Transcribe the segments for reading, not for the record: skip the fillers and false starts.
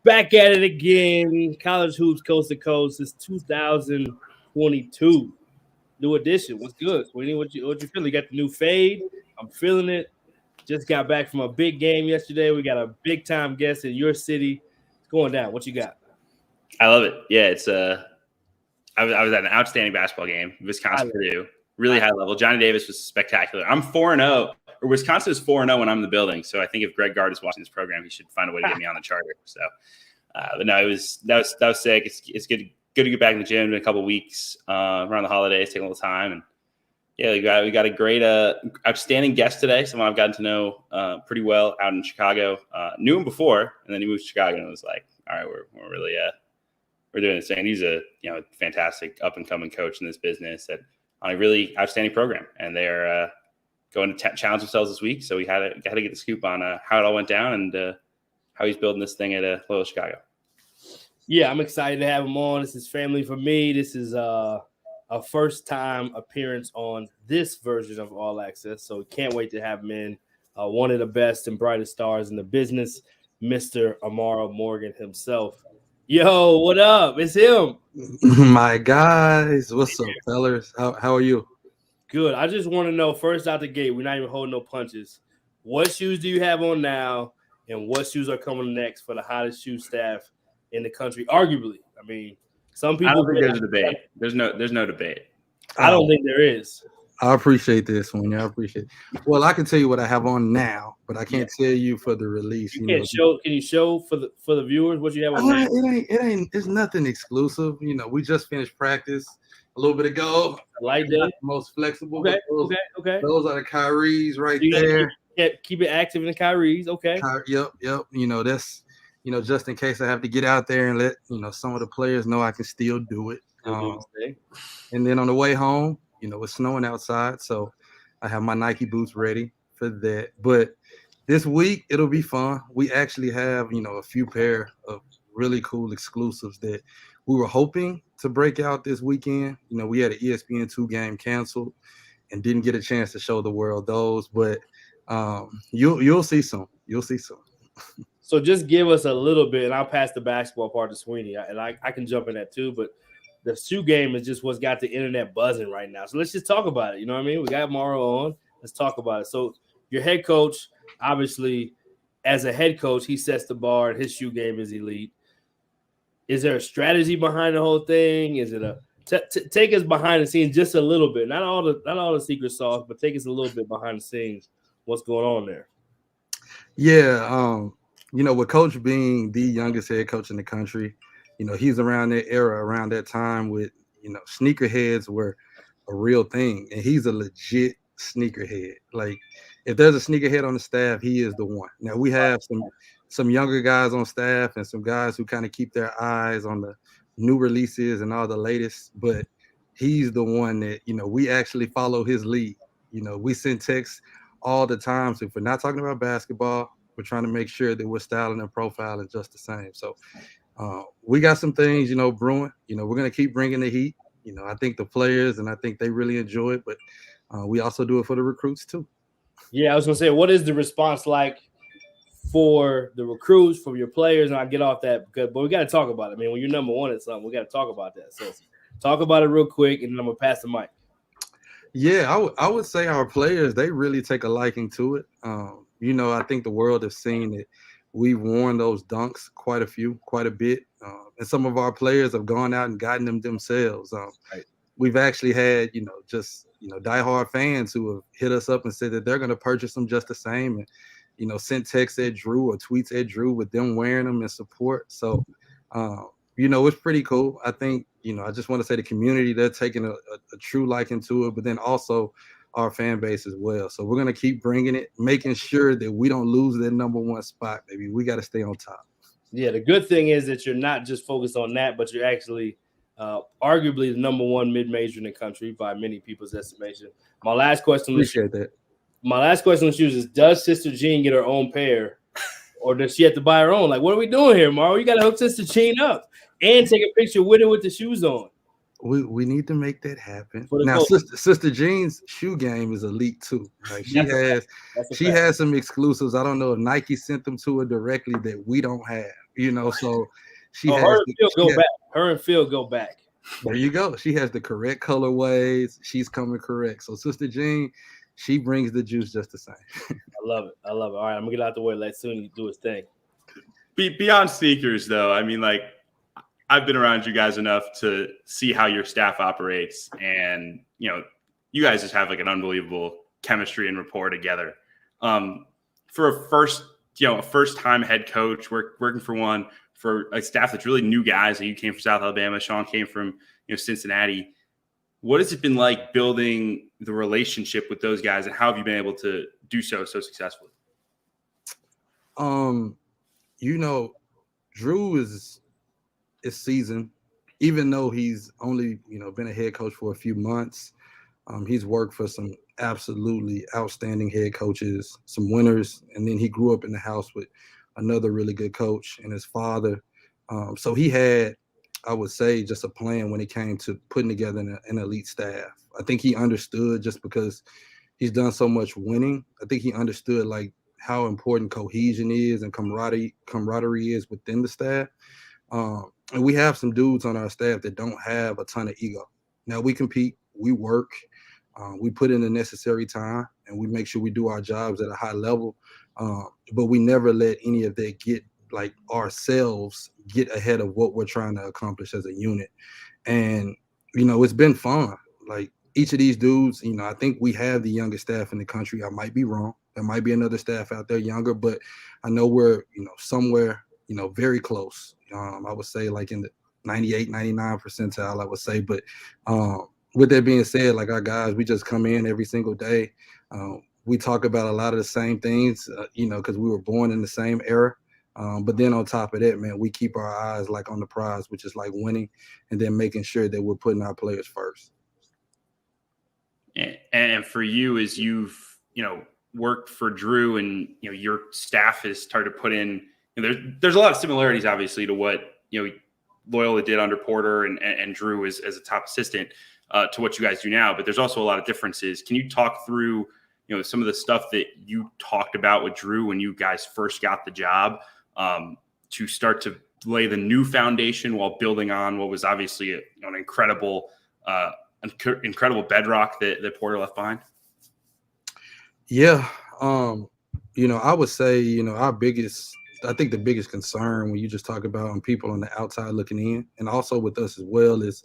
Back at it again. College hoops coast to coast. It's 2022. New edition. What's good, Sweeney? What you feeling? You got the new fade? I'm feeling it. Just got back from a big game yesterday. We got a big time guest in your city. It's going down. What you got? I love it. Yeah, it's I was at an outstanding basketball game, Wisconsin Purdue, really high level. Johnny Davis was spectacular. I'm 4-0, or Wisconsin is 4-0 when I'm in the building. So I think if Greg Gard is watching this program, he should find a way to get me on the charter. So, but no, that was sick. It's good to get back in the gym in a couple of weeks around the holidays, take a little time, and yeah, we got a great, outstanding guest today. Someone I've gotten to know pretty well out in Chicago. Knew him before, and then he moved to Chicago, and it was like, all right, we're really we're doing this thing. He's a fantastic up and coming coach in this business on a really outstanding program, and they're going to challenge themselves this week. So we had to get the scoop on how it all went down and how he's building this thing at Loyola-Chicago. Yeah, I'm excited to have him on. This is family for me. This is a first time appearance on this version of All Access, so can't wait to have him in. One of the best and brightest stars in the business, Mr. AMORROW Morgan himself. Yo, what up? It's him. My guys, what's up, fellas? How are you? Good. I just want to know, first out the gate, we're not even holding no punches. What shoes do you have on now, and what shoes are coming next for the hottest shoe staff in the country? Arguably, I mean, some people. I don't think there's a debate. There's no debate. I don't think there is. I appreciate this one. Yeah, I appreciate it. Well, I can tell you what I have on now, but I can't tell you for the release. You can't show. Can you show for the viewers what you have on now? It ain't. It's nothing exclusive. We just finished practice a little bit ago. I like that. Most flexible. Okay. Those are the Kyries right there. Keep it active in the Kyries. Okay. Yep. That's just in case I have to get out there and let some of the players know I can still do it. And then on the way home, it's snowing outside, so I have my Nike boots ready for that. But this week it'll be fun. We actually have a few pair of really cool exclusives that we were hoping to break out this weekend. We had an ESPN2 game canceled and didn't get a chance to show the world those, but you'll see some. You'll see some. So just give us a little bit, and I'll pass the basketball part to Sweeney, and I can jump in that too. But the shoe game is just what's got the internet buzzing right now. So let's just talk about it. You know what I mean? We got AMORROW on. Let's talk about it. So your head coach, obviously, as a head coach, he sets the bar, and his shoe game is elite. Is there a strategy behind the whole thing? Is it take us behind the scenes just a little bit? Not all the secret sauce, but take us a little bit behind the scenes. What's going on there? Yeah, with Coach being the youngest head coach in the country, he's around that era, around that time with, sneakerheads were a real thing. And he's a legit sneakerhead. Like, if there's a sneakerhead on the staff, he is the one. Now, we have some younger guys on staff and some guys who kind of keep their eyes on the new releases and all the latest. But he's the one that, we actually follow his lead. We send texts all the time. So if we're not talking about basketball, we're trying to make sure that we're styling and profiling just the same. So we got some things, brewing. We're going to keep bringing the heat. I think the players, and I think they really enjoy it, but we also do it for the recruits too. Yeah, I was going to say, what is the response like for the recruits, from your players? And I'll get off that, but we got to talk about it. I mean, when you're number one at something, we got to talk about that. So talk about it real quick, and then I'm going to pass the mic. Yeah, I would say our players, they really take a liking to it. I think the world has seen that we've worn those dunks quite a bit. And some of our players have gone out and gotten them themselves. Right. We've actually had, diehard fans who have hit us up and said that they're going to purchase them just the same. And, sent texts at Drew or tweets at Drew with them wearing them in support. So, it's pretty cool. I think, I just want to say the community, they're taking a true liking to it, but then also our fan base as well. So we're going to keep bringing it, making sure that we don't lose that number one spot, baby. We got to stay on top. Yeah, the good thing is that you're not just focused on that, but you're actually arguably the number one mid-major in the country by many people's estimation. My last question on shoes is, does Sister Jean get her own pair, or does she have to buy her own? Like, what are we doing here, Mario? You got to hook Sister Jean up and take a picture with her with the shoes on. We need to make that happen. Now, Sister Jean's shoe game is elite too. Like, she has some exclusives. I don't know if Nike sent them to her directly that we don't have. So she Oh, has her and Phil go back. Her and Phil go back. There you go. She has the correct colorways. She's coming correct. So Sister Jean, she brings the juice just the same. I love it. All right, I'm gonna get out the way. Let Sweeney do his thing. Beyond sneakers, though, I mean, like, I've been around you guys enough to see how your staff operates, and you guys just have like an unbelievable chemistry and rapport together. For a first time head coach working for a staff that's really new guys. You came from South Alabama, Sean came from Cincinnati. What has it been like building the relationship with those guys, and how have you been able to do so successfully? Drew is seasoned, even though he's only been a head coach for a few months. He's worked for some absolutely outstanding head coaches, some winners, and then he grew up in the house with another really good coach and his father. So he had, I would say, just a plan when it came to putting together an elite staff. I think he understood, just because he's done so much winning. I think he understood like how important cohesion is and camaraderie is within the staff. And we have some dudes on our staff that don't have a ton of ego. Now, we compete, we work, we put in the necessary time, and we make sure we do our jobs at a high level. But we never let any of that get like ourselves get ahead of what we're trying to accomplish as a unit. And, it's been fun. Like, each of these dudes, I think we have the youngest staff in the country. I might be wrong. There might be another staff out there younger, but I know we're, somewhere, very close. I would say like in the 98, 99 percentile, I would say. But with that being said, like, our guys, we just come in every single day. We talk about a lot of the same things, because we were born in the same era. But then on top of that, man, we keep our eyes like on the prize, which is like winning, and then making sure that we're putting our players first. And for you, as you've, worked for Drew, and, your staff has started to put in, there's a lot of similarities, obviously, to what, Loyola did under Porter and Drew as a top assistant to what you guys do now. But there's also a lot of differences. Can you talk through, some of the stuff that you talked about with Drew when you guys first got the job, to start to lay the new foundation while building on what was obviously an incredible bedrock that Porter left behind? Yeah. I would say, I think the biggest concern when you just talk about on people on the outside looking in, and also with us as well, is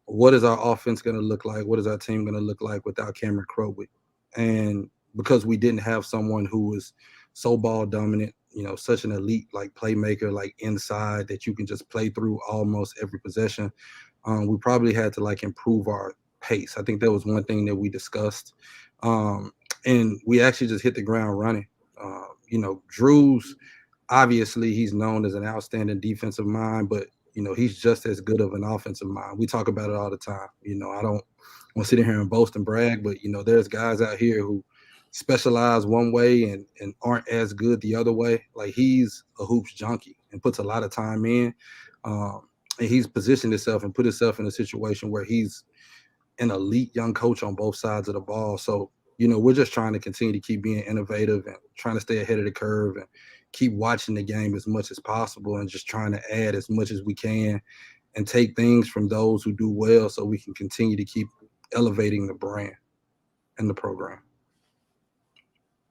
what is our offense going to look like? What is our team going to look like without Cameron Crowley? And because we didn't have someone who was so ball dominant, such an elite like playmaker, like inside that you can just play through almost every possession, we probably had to like improve our pace. I think that was one thing that we discussed. And we actually just hit the ground running. Drew's, obviously, he's known as an outstanding defensive mind, but, he's just as good of an offensive mind. We talk about it all the time. I don't want to sit in here and boast and brag, but, there's guys out here who specialize one way and aren't as good the other way. Like, he's a hoops junkie and puts a lot of time in. And he's positioned himself and put himself in a situation where he's an elite young coach on both sides of the ball. So, we're just trying to continue to keep being innovative and trying to stay ahead of the curve and keep watching the game as much as possible and just trying to add as much as we can and take things from those who do well so we can continue to keep elevating the brand and the program.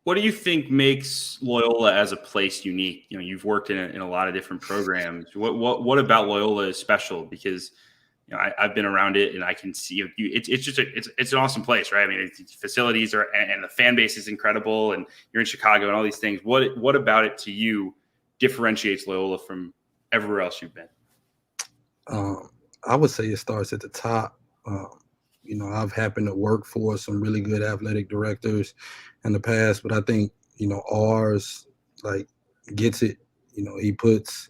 What do you think makes Loyola as a place unique? You've worked in a lot of different programs. What about Loyola is special? Because I've been around it, and I can see it's an awesome place, right? I mean, facilities are, and the fan base is incredible, and you're in Chicago and all these things. What about it to you differentiates Loyola from everywhere else you've been? I would say it starts at the top. I've happened to work for some really good athletic directors in the past, but I think, ours like gets it. He puts,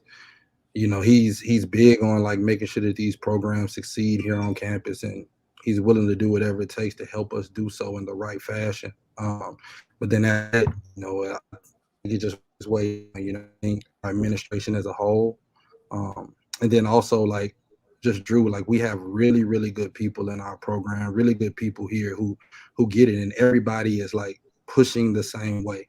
he's big on like making sure that these programs succeed here on campus, and he's willing to do whatever it takes to help us do so in the right fashion. But then that, it just way, our administration as a whole. And then also like just Drew, like we have really, really good people in our program, really good people here who get it. And everybody is like pushing the same way,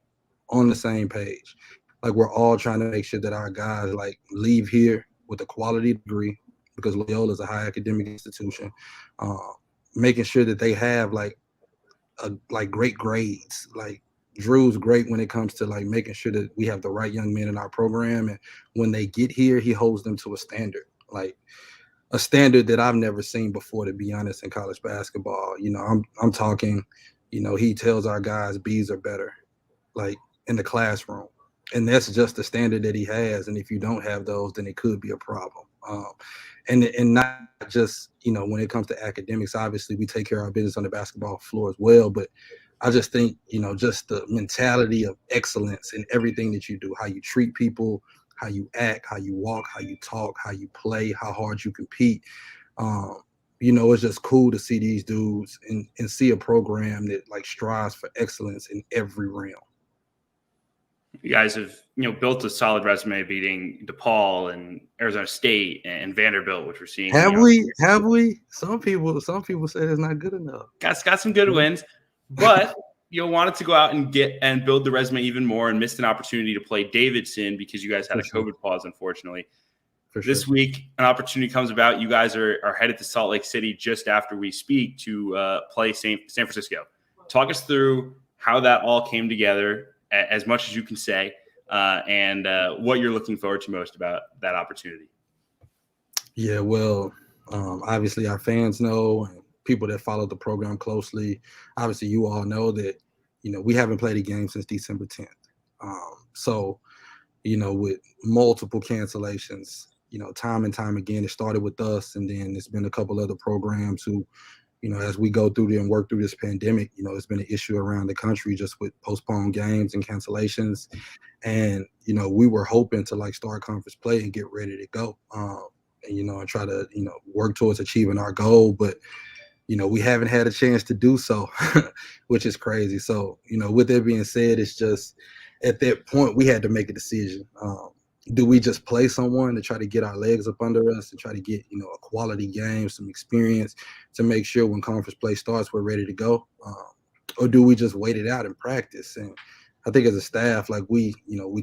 on the same page. like we're all trying to make sure that our guys like leave here with a quality degree, because Loyola is a high academic institution, making sure that they have like great grades. Like Drew's great when it comes to like making sure that we have the right young men in our program, and when they get here, he holds them to a standard, like a standard that I've never seen before, to be honest, in college basketball. You know, I'm talking, you know, he tells our guys B's are better, like in the classroom. And that's just the standard that he has. And if you don't have those, then it could be a problem. And not just, you know, when it comes to academics, obviously we take care of our business on the basketball floor as well. But I just think, you know, just the mentality of excellence in everything that you do, how you treat people, how you act, how you walk, how you talk, how you play, how hard you compete. You know, it's just cool to see these dudes and see a program that like strives for excellence in every realm. You guys have, you know, built a solid resume, beating DePaul and Arizona State and Vanderbilt, which we're seeing. Have we? Some people say it's not good enough. Got some good wins, but you wanted to go out and build the resume even more, and missed an opportunity to play Davidson because you guys had a COVID pause, unfortunately. This week, an opportunity comes about. You guys are headed to Salt Lake City just after we speak to play San Francisco. Talk us through how that all came together, as much as you can say, and what you're looking forward to most about that opportunity. Yeah, well, obviously our fans know, and people that follow the program closely, obviously you all know that, you know, we haven't played a game since December 10th. So, you know, with multiple cancellations, you know, time and time again, it started with us, and then it's been a couple other programs who, you know, as we go through and work through this pandemic, you know, it's been an issue around the country just with postponed games and cancellations. And, you know, we were hoping to like start conference play and get ready to go, and, you know, and try to, you know, work towards achieving our goal. But, you know, we haven't had a chance to do so, which is crazy. So, you know, with that being said, it's just at that point we had to make a decision. Do we just play someone to try to get our legs up under us and try to get, you know, a quality game, some experience to make sure when conference play starts, we're ready to go? Or do we just wait it out and practice? And I think as a staff, like we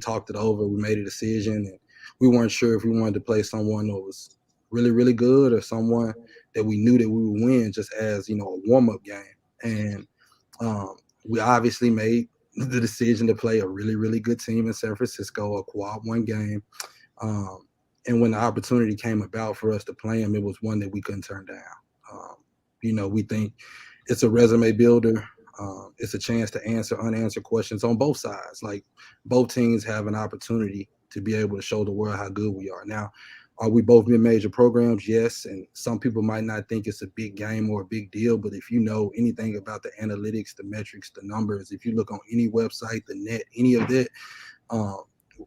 talked it over, we made a decision, and we weren't sure if we wanted to play someone that was really, really good or someone that we knew that we would win just as, you know, a warm-up game. And we obviously made the decision to play a really, really good team in San Francisco, a quad one game. And when the opportunity came about for us to play them, it was one that we couldn't turn down. You know, we think it's a resume builder. It's a chance to answer unanswered questions on both sides. Like, both teams have an opportunity to be able to show the world how good we are. Now, are we both mid-major programs? Yes. And some people might not think it's a big game or a big deal, but if you know anything about the analytics, the metrics, the numbers, if you look on any website, the net, any of that,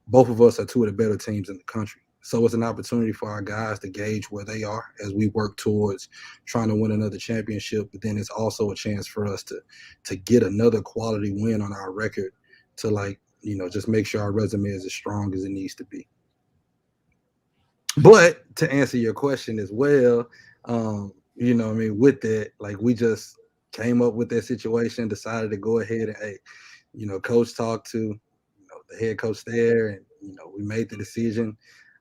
both of us are two of the better teams in the country. So it's an opportunity for our guys to gauge where they are as we work towards trying to win another championship. But then it's also a chance for us to get another quality win on our record to, like, you know, just make sure our resume is as strong as it needs to be. But to answer your question as well, you know, I mean, with that, like, we just came up with that situation, decided to go ahead and, hey, you know, coach talked to, you know, the head coach there, and, you know, we made the decision.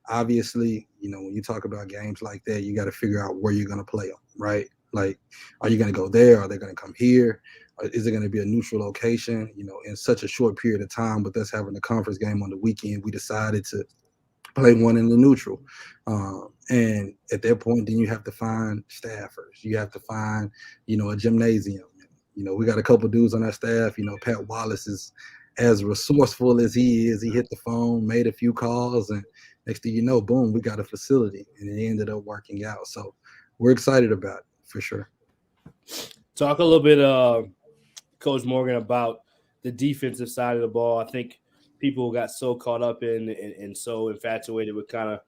Obviously, you know, when you talk about games like that, you got to figure out where you're going to play them, right? Like, are you going to go there? Are they going to come here? Or is it going to be a neutral location? You know, in such a short period of time, with us having a conference game on the weekend, we decided to play one in the neutral. And at that point, then you have to find staffers. You have to find, you know, a gymnasium. You know, we got a couple dudes on our staff. You know, Pat Wallace is as resourceful as he is. He hit the phone, made a few calls, and next thing you know, boom, we got a facility, and it ended up working out. So we're excited about it, for sure. Talk a little bit, Coach Morgan, about the defensive side of the ball. I think people got so caught up in and so infatuated with kind of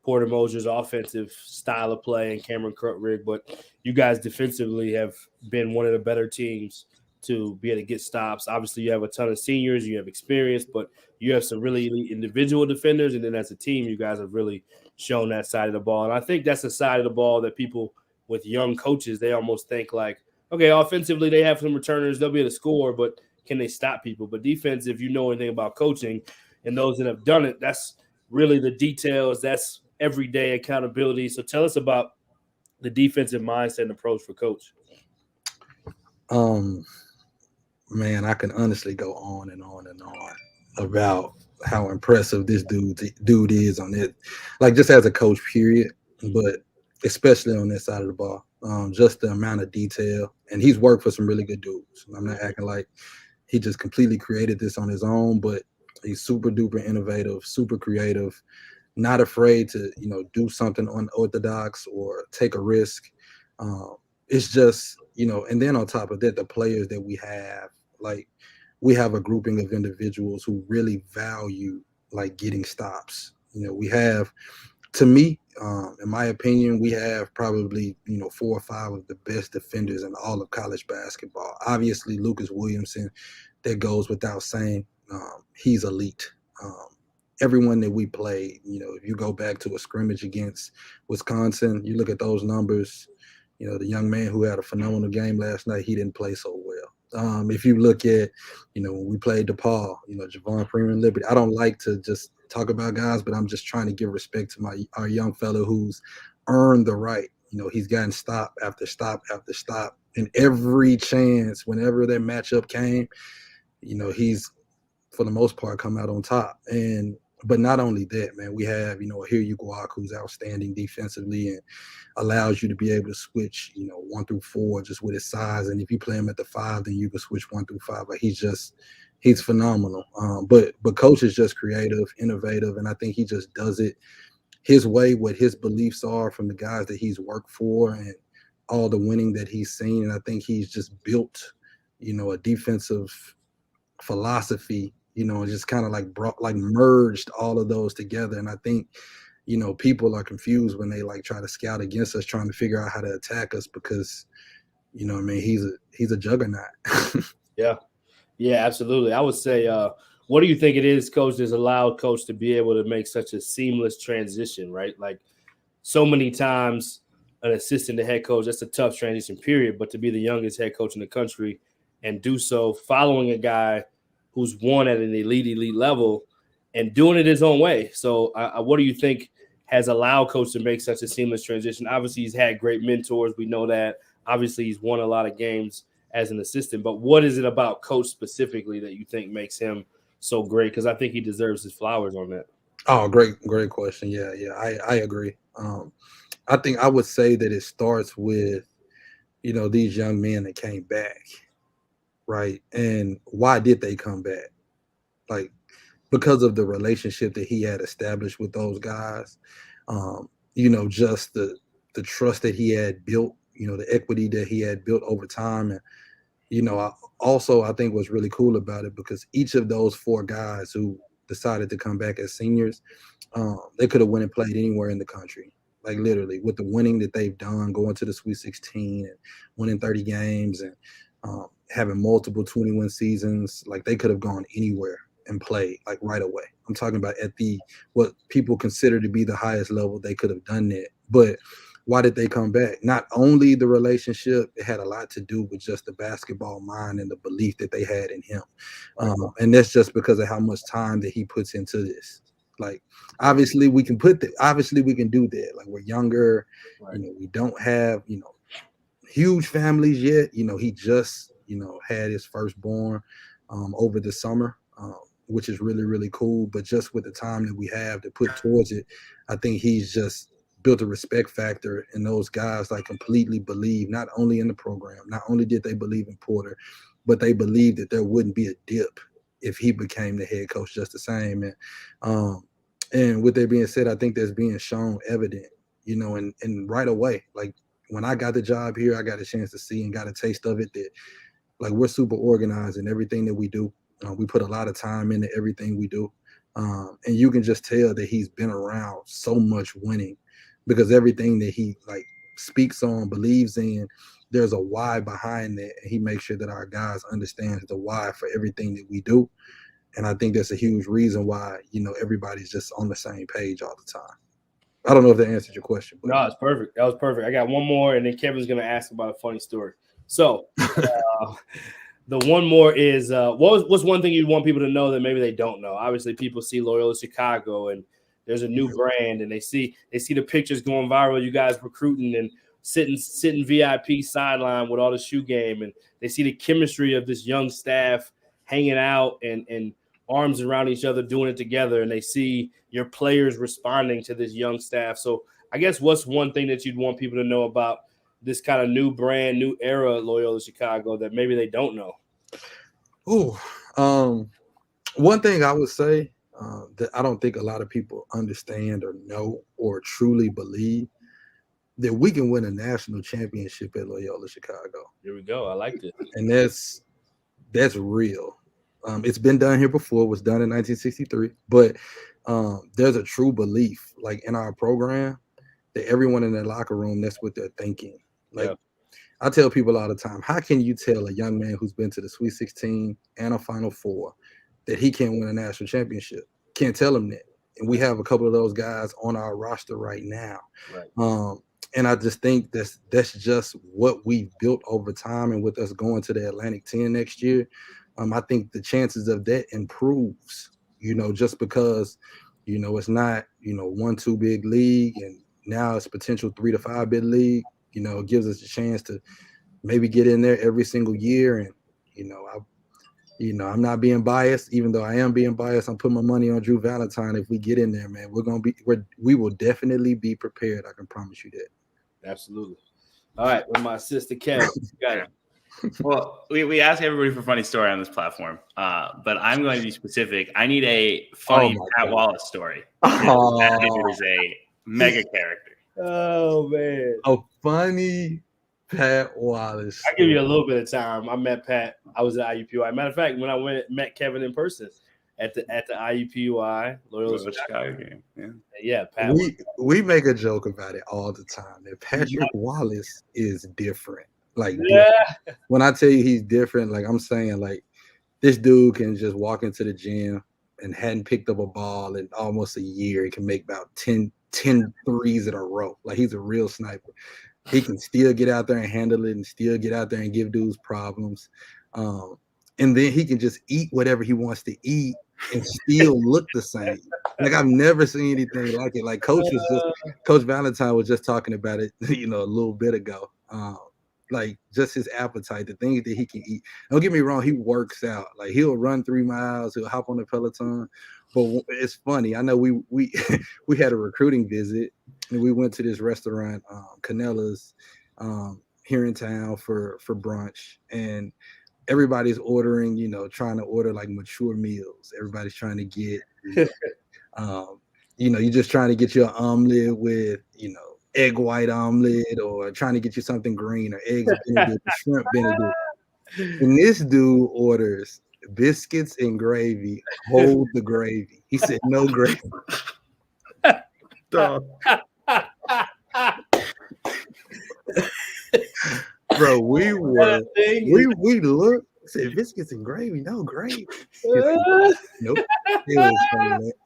Porter Mosier's offensive style of play and Cameron Krutwig, but you guys defensively have been one of the better teams to be able to get stops. Obviously, you have a ton of seniors, you have experience, but you have some really elite individual defenders, and then as a team, you guys have really shown that side of the ball. And I think that's the side of the ball that people with young coaches, they almost think like, okay, offensively, they have some returners, they'll be able to score, but can they stop people? But defense, if you know anything about coaching, and those that have done it, that's really the details. That's everyday accountability. So tell us about the defensive mindset and approach for Coach. Man, I can honestly go on and on and on about how impressive this dude is on it, like just as a coach, period. But especially on that side of the ball, just the amount of detail, and he's worked for some really good dudes. I'm not acting like he just completely created this on his own, but he's super duper innovative, super creative, not afraid to do something unorthodox or take a risk. It's just and then on top of that, the players that we have, like we have a grouping of individuals who really value like getting stops. We have, to me, in my opinion, we have probably 4 or 5 of the best defenders in all of college basketball. Obviously, Lucas Williamson, that goes without saying. He's elite. Everyone that we played, if you go back to a scrimmage against Wisconsin, you look at those numbers. The young man who had a phenomenal game last night, he didn't play so well. If you look at, when we played DePaul, Javon Freeman Liberty, I don't like to just talk about guys, but I'm just trying to give respect to our young fellow who's earned the right. He's gotten stop after stop after stop. And every chance, whenever that matchup came, he's, for the most part, come out on top. But not only that, man, we have, Ahir Guak, who's outstanding defensively and allows you to be able to switch, 1 through 4 just with his size. And if you play him at the 5, then you can switch 1 through 5. Like he's phenomenal. But Coach is just creative, innovative, and I think he just does it his way, what his beliefs are from the guys that he's worked for and all the winning that he's seen. And I think he's just built, a defensive philosophy, and just kind of merged all of those together. And I think, people are confused when they like try to scout against us, trying to figure out how to attack us because, he's a juggernaut. Yeah, absolutely. I would say, what do you think it is, Coach, that's allowed Coach to be able to make such a seamless transition, right? Like so many times an assistant to head coach, that's a tough transition period, but to be the youngest head coach in the country and do so following a guy who's won at an elite level and doing it his own way. So what do you think has allowed Coach to make such a seamless transition? Obviously, he's had great mentors. We know that. Obviously, he's won a lot of games as an assistant. But what is it about Coach specifically that you think makes him so great? Because I think he deserves his flowers on that. Oh, great question. Yeah, I agree. I think I would say that it starts with, these young men that came back. Right. And why did they come back? Like, because of the relationship that he had established with those guys, just the trust that he had built, the equity that he had built over time. And, I think what's really cool about it, because each of those 4 guys who decided to come back as seniors, they could have went and played anywhere in the country. Like literally with the winning that they've done, going to the Sweet 16 and winning 30 games and, having multiple 21 seasons, like they could have gone anywhere and played like right away. I'm talking about at what people consider to be the highest level, they could have done that. But why did they come back? Not only the relationship, it had a lot to do with just the basketball mind and the belief that they had in him. And that's just because of how much time that he puts into this. Like, obviously we can do that. Like, we're younger, right. We don't have, huge families yet. He just, had his firstborn over the summer, which is really, really cool. But just with the time that we have to put towards it, I think he's just built a respect factor in those guys, like completely believe not only in the program, not only did they believe in Porter, but they believed that there wouldn't be a dip if he became the head coach just the same. And with that being said, I think that's being shown evident, and right away, like when I got the job here, I got a chance to see and got a taste of it that like we're super organized in everything that we do. We put a lot of time into everything we do. And you can just tell that he's been around so much winning because everything that he like speaks on, believes in, there's a why behind that. And he makes sure that our guys understand the why for everything that we do. And I think that's a huge reason why, everybody's just on the same page all the time. I don't know if that answered your question. But. No, it's perfect. That was perfect. I got one more, and then Kevin's going to ask about a funny story. So The one more is what's one thing you'd want people to know that maybe they don't know? Obviously, people see Loyola-Chicago and there's a new brand, and they see the pictures going viral. You guys recruiting and sitting VIP sideline with all the shoe game, and they see the chemistry of this young staff hanging out and arms around each other, doing it together, and they see your players responding to this young staff. So I guess what's one thing that you'd want people to know about this kind of new brand, new era Loyola-Chicago that maybe they don't know? One thing I would say that I don't think a lot of people understand or know or truly believe that we can win a national championship at Loyola-Chicago. Here we go. I liked it. And that's real. It's been done here before. It was done in 1963. But there's a true belief, like in our program, that everyone in the locker room, that's what they're thinking. Like, yeah. I tell people all the time, how can you tell a young man who's been to the Sweet 16 and a Final Four that he can't win a national championship? Can't tell him that. And we have a couple of those guys on our roster right now. Right. And I just think that's just what we've built over time. And with us going to the Atlantic 10 next year, I think the chances of that improves, just because, it's not, 1-2 big league, and now it's potential 3 to 5 big league. It gives us a chance to maybe get in there every single year. And, I'm not being biased, even though I am being biased. I'm putting my money on Drew Valentine. If we get in there, man, we will definitely be prepared. I can promise you that. Absolutely. All right. With my sister, Kev, got it. Well, we ask everybody for a funny story on this platform, but I'm going to be specific. I need a funny Pat Wallace story. That is a mega character. Oh, man. A funny Pat Wallace. I'll give you a little bit of time. I met Pat. I was at IUPUI. Matter of fact, when I met Kevin in person at the IUPUI Loyola-Chicago game. Yeah, Pat. We make a joke about it all the time. That Patrick Wallace is different. Like, when I tell you he's different, like I'm saying, like this dude can just walk into the gym and hadn't picked up a ball in almost a year. He can make about 10 threes in a row. Like, he's a real sniper. He can still get out there and handle it and still get out there and give dudes problems. And then he can just eat whatever he wants to eat and still look the same. Like, I've never seen anything like it. Like, Coach Valentine was just talking about it, a little bit ago. Like, just his appetite, the things that he can eat. Don't get me wrong, he works out. Like, he'll run 3 miles, he'll hop on the Peloton. But it's funny. I know we had a recruiting visit, and we went to this restaurant, Canella's, here in town for brunch. And everybody's ordering, trying to order like mature meals. Everybody's trying to get, you're just trying to get your omelet with, egg white omelet, or trying to get you something green, or eggs Benedict, shrimp Benedict. And this dude orders biscuits and gravy. Hold the gravy. He said no gravy. Bro, we looked, said biscuits and gravy, no gravy. Nope.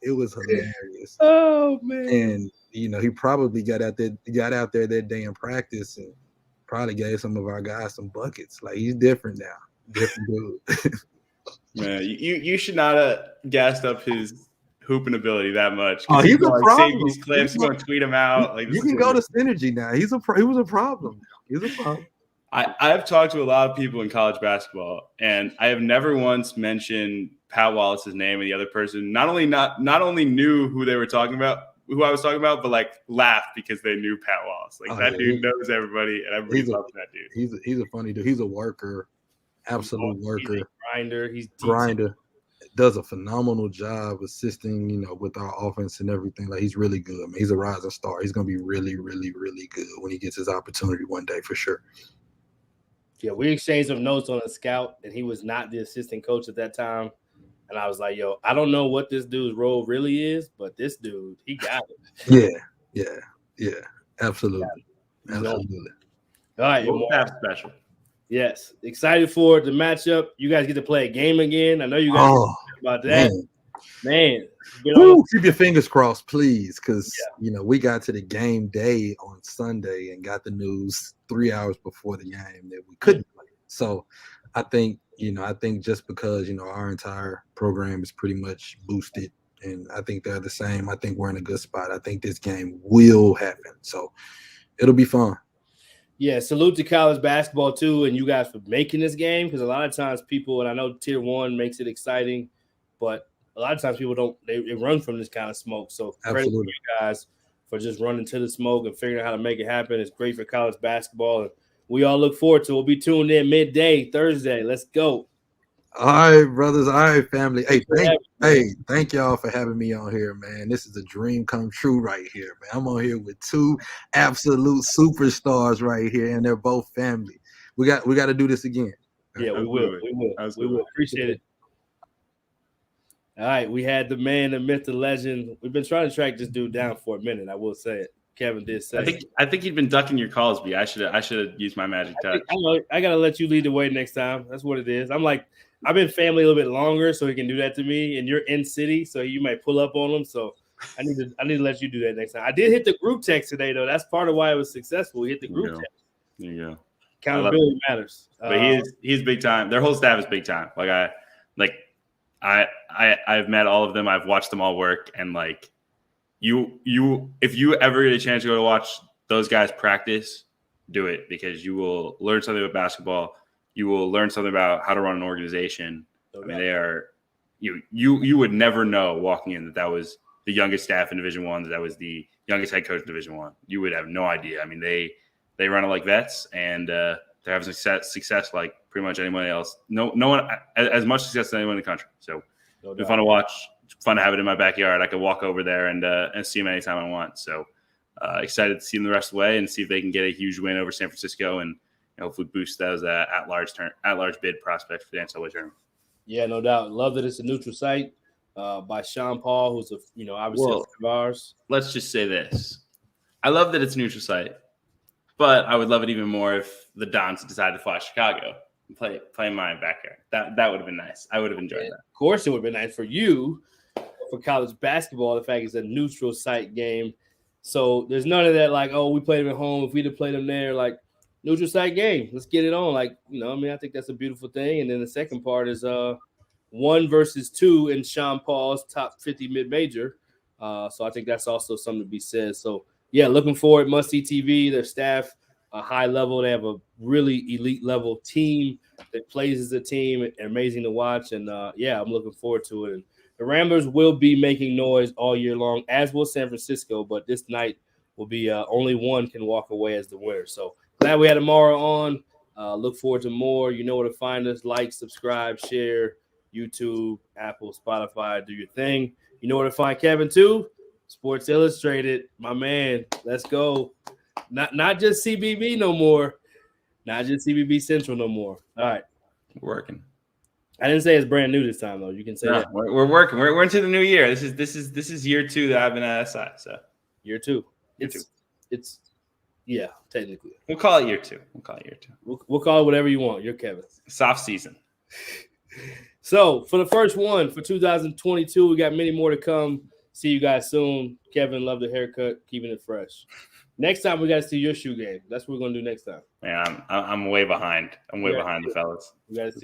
It was hilarious. Oh, man. And he probably got out there that day in practice and probably gave some of our guys some buckets. Like, he's different now. Different dude. Man, you should not have gassed up his hooping ability that much. Oh, he's a problem. Save these clips. He's going to tweet them out. Like, you can go to Synergy now. He was a problem. He's a problem. I've talked to a lot of people in college basketball, and I have never once mentioned Pat Wallace's name, and the other person not only knew who they were talking about, who I was talking about, but like laughed because they knew Pat Wallace. Like, dude knows everybody, and I really love that dude. He's a funny dude. He's a worker, absolute worker. He's a grinder. He's grinder. Does a phenomenal job assisting, with our offense and everything. Like, he's really good, man. He's a rising star. He's gonna be really, really, really good when he gets his opportunity one day, for sure. Yeah, we exchanged some notes on a scout, and he was not the assistant coach at that time. And I was like, yo, I don't know what this dude's role really is, but this dude, he got it. Yeah. Absolutely. Absolutely. All right. We'll have special. Yes. Excited for the matchup. You guys get to play a game again. I know you guys about that. Man. Keep your fingers crossed, please, because, we got to the game day on Sunday and got the news 3 hours before the game that we couldn't play. So I think, I think just because, our entire program is pretty much boosted, and I think they're the same, I think we're in a good spot. I think this game will happen. So it'll be fun. Yeah, salute to college basketball too, and you guys for making this game, because a lot of times people, and I know Tier 1 makes it exciting, but a lot of times people don't. They run from this kind of smoke. So credit to you guys for just running to the smoke and figuring out how to make it happen. It's great for college basketball, and we all look forward to it. We'll be tuned in midday Thursday. Let's go. All right, brothers. All right, family. Thank y'all for having me on here, man. This is a dream come true right here, man. I'm on here with two absolute superstars right here, and they're both family. We got to do this again. Yeah, we will. We will. Appreciate it. All right, we had the man, the myth, the legend. We've been trying to track this dude down for a minute. I will say it. Kevin did say. I think he'd been ducking your calls, B. I should have used my magic touch. I gotta let you lead the way next time. That's what it is. I've been family a little bit longer, so he can do that to me. And you're in city, so you might pull up on him. So I need to let you do that next time. I did hit the group text today, though. That's part of why it was successful. We hit the group text. There you go. Accountability matters. But he's big time. Their whole staff is big time. I've met all of them. I've watched them all work, and if you ever get a chance to go to watch those guys practice, do it, because you will learn something about basketball. You will learn something about how to run an organization. I mean, they are you would never know walking in that was the youngest staff in Division I, that was the youngest head coach in Division I. You would have no idea. I mean, they run it like vets, and they're having success like pretty much anyone else. No one as much success as anyone in the country. So it'll be fun to watch. Fun to have it in my backyard. I could walk over there and see them anytime I want. So excited to see them the rest of the way and see if they can get a huge win over San Francisco and hopefully boost those at-large bid prospects for the NCAA tournament. Yeah, no doubt. Love that it's a neutral site by Sean Paul, who's obviously a friend of ours. Let's just say this: I love that it's a neutral site, but I would love it even more if the Dons decided to fly to Chicago and play in my backyard. That would have been nice. I would have enjoyed that. Of course, it would have been nice for you. For college basketball, the fact it's a neutral site game, so there's none of that we played them at home. If we'd have played them there, neutral site game, let's get it on. I think that's a beautiful thing. And then the second part is 1 versus 2 in Sean Paul's top 50 mid-major. So I think that's also something to be said. So yeah, looking forward. Must see TV. Their staff, a high level. They have a really elite level team that plays as a team. Amazing to watch. And I'm looking forward to it. And the Ramblers will be making noise all year long, as will San Francisco, but this night will be only one can walk away as the winner. So glad we had AMORROW on. Look forward to more. You know where to find us. Like, subscribe, share, YouTube, Apple, Spotify. Do your thing. You know where to find Kevin, too. Sports Illustrated, my man. Let's go. Not just CBB no more. Not just CBB Central no more. All right. We're working. I didn't say it's brand new this time, though. You can say that. We're working. We're into the new year. This is year 2 that I've been at SI. So year 2. It's technically. We'll call it year 2. We'll call it whatever you want. You're Kevin. Soft season. So for the first one for 2022, we got many more to come. See you guys soon. Kevin, love the haircut, keeping it fresh. Next time we got to see your shoe game. That's what we're gonna do next time. Man, I'm way behind. I'm way behind the fellas. We got to see it.